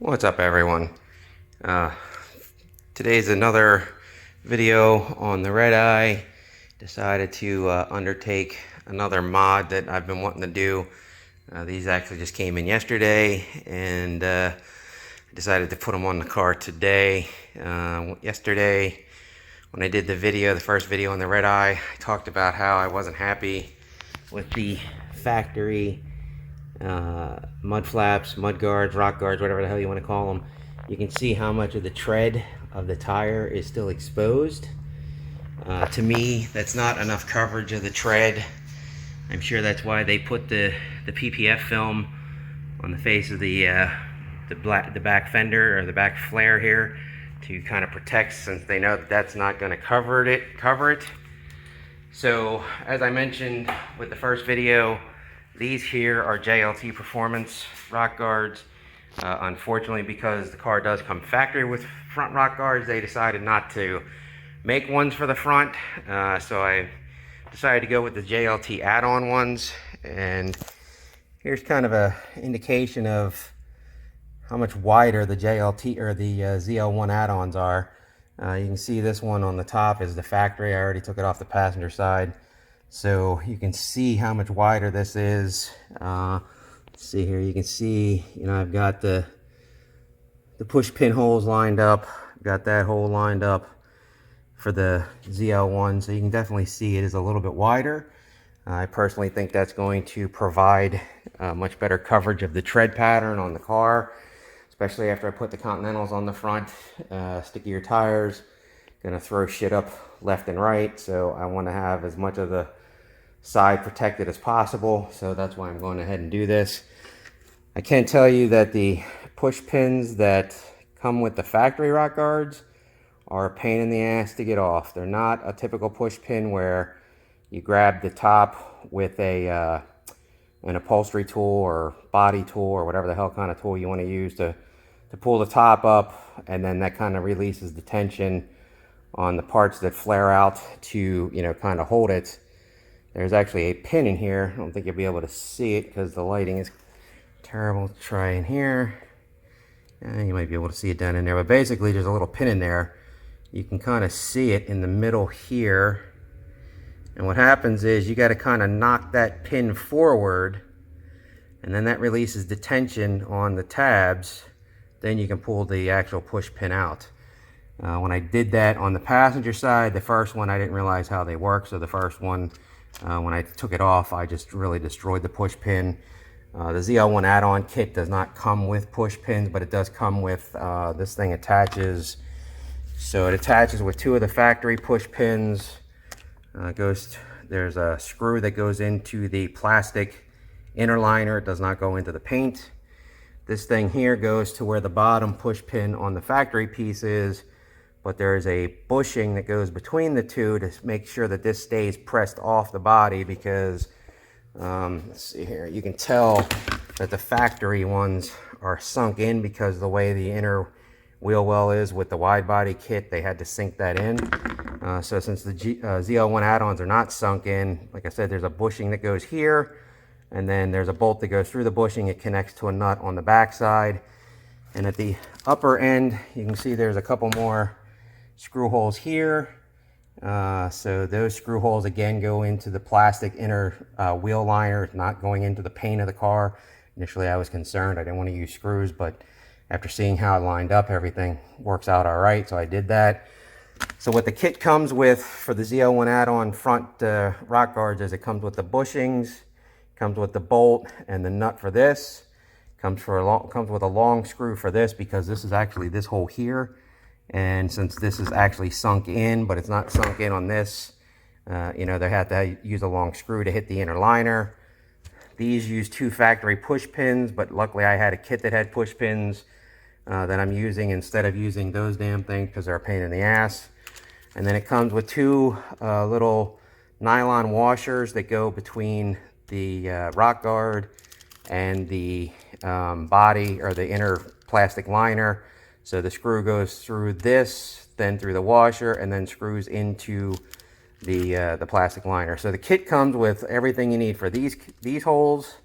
What's up, everyone? Today's another video on the Redeye. Decided to undertake another mod that I've been wanting to do. These actually just came in yesterday, and I decided to put them on the car today. Yesterday, when I did the first video on the Redeye, I talked about how I wasn't happy with the factory mud flaps, mud guards, rock guards, whatever the hell you want to call them. You can see how much of the tread of the tire is still exposed. To me, that's not enough coverage of the tread. I'm sure that's why they put the PPF film on the face of the back fender, or the back flare here, to kind of protect, since they know that that's not going to cover it. So as I mentioned with the first video, these here are JLT Performance rock guards. Unfortunately, because the car does come factory with front rock guards, they decided not to make ones for the front. So I decided to go with the JLT add-on ones. And here's kind of a indication of how much wider the JLT or the ZL1 add-ons are. You can see this one on the top is the factory. I already took it off the passenger side, so you can see how much wider this is. Let's see here. You can see, I've got the push pin holes lined up. Got that hole lined up for the ZL1, so you can definitely see it is a little bit wider. I personally think that's going to provide much better coverage of the tread pattern on the car, especially after I put the Continentals on the front. Stickier tires, gonna throw shit up left and right, so I want to have as much of the side protected as possible, so that's why I'm going ahead and do this. I can tell you that the push pins that come with the factory rock guards are a pain in the ass to get off. They're not a typical push pin where you grab the top with an upholstery tool or body tool or whatever the hell kind of tool you want to use to pull the top up, and then that kind of releases the tension on the parts that flare out to kind of hold it. There's actually a pin in here. I don't think you'll be able to see it because the lighting is terrible. Try in here. You might be able to see it down in there, but basically there's a little pin in there. You can kind of see it in the middle here. And what happens is you got to kind of knock that pin forward, and then that releases the tension on the tabs. Then you can pull the actual push pin out. When I did that on the passenger side, the first one, I didn't realize how they work. So the first one, when I took it off, I just really destroyed the push pin. The ZL1 add-on kit does not come with push pins, but it does come with, this thing attaches. So it attaches with two of the factory push pins. There's a screw that goes into the plastic inner liner. It does not go into the paint. This thing here goes to where the bottom push pin on the factory piece is, but there is a bushing that goes between the two to make sure that this stays pressed off the body, because let's see here, you can tell that the factory ones are sunk in because the way the inner wheel well is with the wide body kit, they had to sink that in. So since the ZL1 add-ons are not sunk in, like I said, there's a bushing that goes here, and then there's a bolt that goes through the bushing. It connects to a nut on the back side. And at the upper end, you can see there's a couple more screw holes here. So those screw holes again go into the plastic inner wheel liner, not going into the paint of the car. Initially I was concerned. I didn't want to use screws, but after seeing how it lined up, everything works out all right, so I did that. So what the kit comes with for the ZL1 add-on front rock guards is it comes with the bushings, comes with the bolt and the nut for this, comes with a long screw for this, because this is actually this hole here. And since this is actually sunk in, but it's not sunk in on this, they have to use a long screw to hit the inner liner. These use two factory push pins, but luckily I had a kit that had push pins that I'm using instead of using those damn things, because they're a pain in the ass. And then it comes with two little nylon washers that go between the rock guard and the body, or the inner plastic liner. So the screw goes through this, then through the washer, and then screws into the plastic liner. So the kit comes with everything you need for these holes,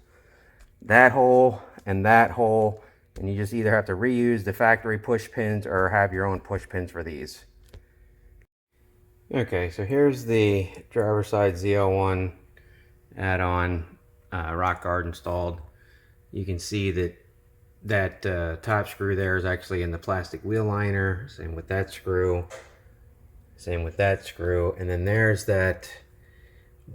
that hole, and that hole, And you just either have to reuse the factory push pins or have your own push pins for these. Okay, so here's the driver's side ZL1 add-on rock guard installed. You can see that top screw there is actually in the plastic wheel liner. Same with that screw. Same with that screw. And then there's that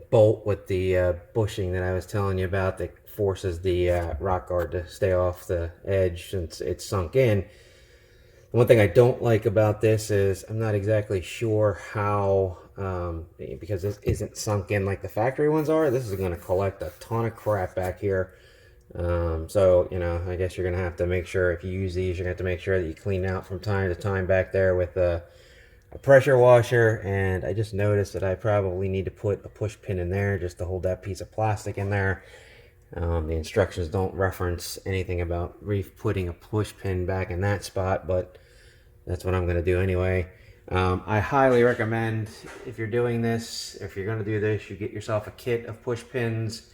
bolt with the bushing that I was telling you about that forces the rock guard to stay off the edge since it's sunk in. One thing I don't like about this is I'm not exactly sure how, because this isn't sunk in like the factory ones are. This is going to collect a ton of crap back here. So, you know, I guess you're going to have to make sure if you use these, you're going to have to make sure that you clean out from time to time back there with a pressure washer. And I just noticed that I probably need to put a push pin in there just to hold that piece of plastic in there. The instructions don't reference anything about putting a push pin back in that spot, but that's what I'm going to do anyway. I highly recommend, if you're doing this, if you're going to do this, you get yourself a kit of push pins,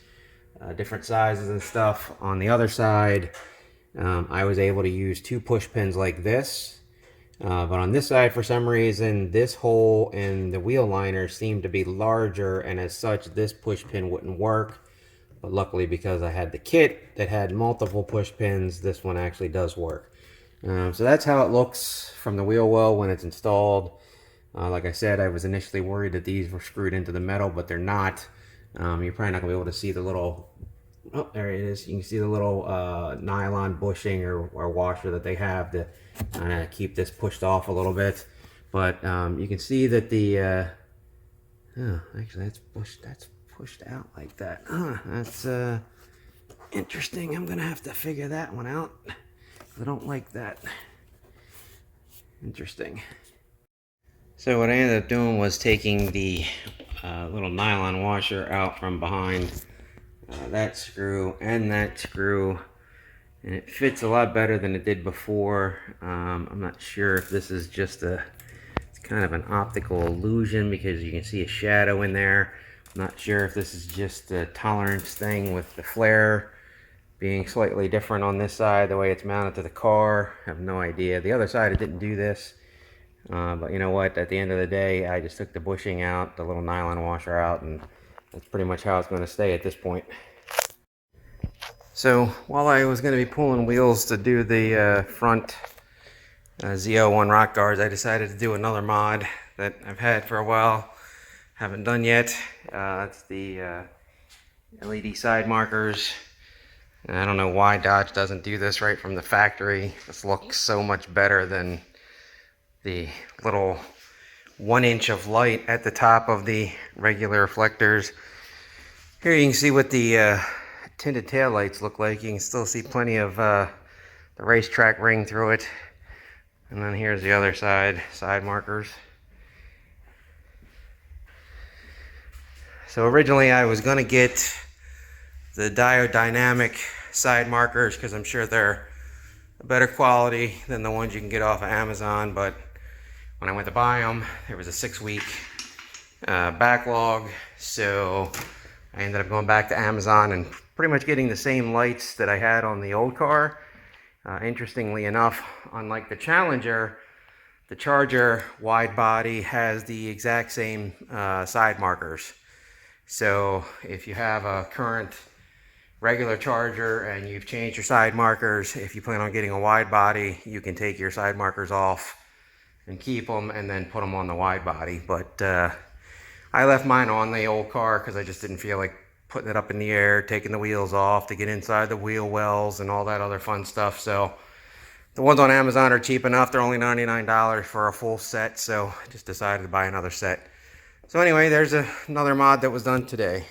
different sizes and stuff. On the other side, I was able to use 2 push pins like this. But on this side, for some reason, this hole in the wheel liner seemed to be larger, and as such, this push pin wouldn't work. But luckily, because I had the kit that had multiple push pins, this one actually does work. So that's how it looks from the wheel well when it's installed. Like I said, I was initially worried that these were screwed into the metal, but they're not. You're probably not going to be able to see the little, oh, there it is. You can see the little nylon bushing or washer that they have to kind of keep this pushed off a little bit. But you can see that the, oh, actually that's pushed out like that. That's interesting. I'm going to have to figure that one out. I don't like that. Interesting. So what I ended up doing was taking the little nylon washer out from behind that screw and that screw, and it fits a lot better than it did before. I'm not sure if this is just it's kind of an optical illusion because you can see a shadow in there. I'm not sure if this is just a tolerance thing with the flare being slightly different on this side, the way it's mounted to the car. I have no idea. The other side, it didn't do this. But you know what? At the end of the day, I just took the bushing out, the little nylon washer out, and that's pretty much how it's going to stay at this point. So while I was going to be pulling wheels to do the front ZL1 Rock Guards, I decided to do another mod that I've had for a while. Haven't done yet. That's the LED side markers. And I don't know why Dodge doesn't do this right from the factory. This looks so much better than the little 1 inch of light at the top of the regular reflectors. Here you can see what the tinted tail lights look like. You can still see plenty of the racetrack ring through it. And then here's the other side markers. So originally I was going to get the diodynamic side markers because I'm sure they're a better quality than the ones you can get off of Amazon, but when I went to buy them, there was a 6-week backlog, so I ended up going back to Amazon and pretty much getting the same lights that I had on the old car. Interestingly enough, unlike the Challenger, the Charger wide body has the exact same side markers. So if you have a current regular Charger and you've changed your side markers, if you plan on getting a wide body, you can take your side markers off and keep them and then put them on the wide body. But I left mine on the old car because I just didn't feel like putting it up in the air, taking the wheels off to get inside the wheel wells and all that other fun stuff. So the ones on Amazon are cheap enough. They're only $99 for a full set, so I just decided to buy another set. So anyway, there's another mod that was done today.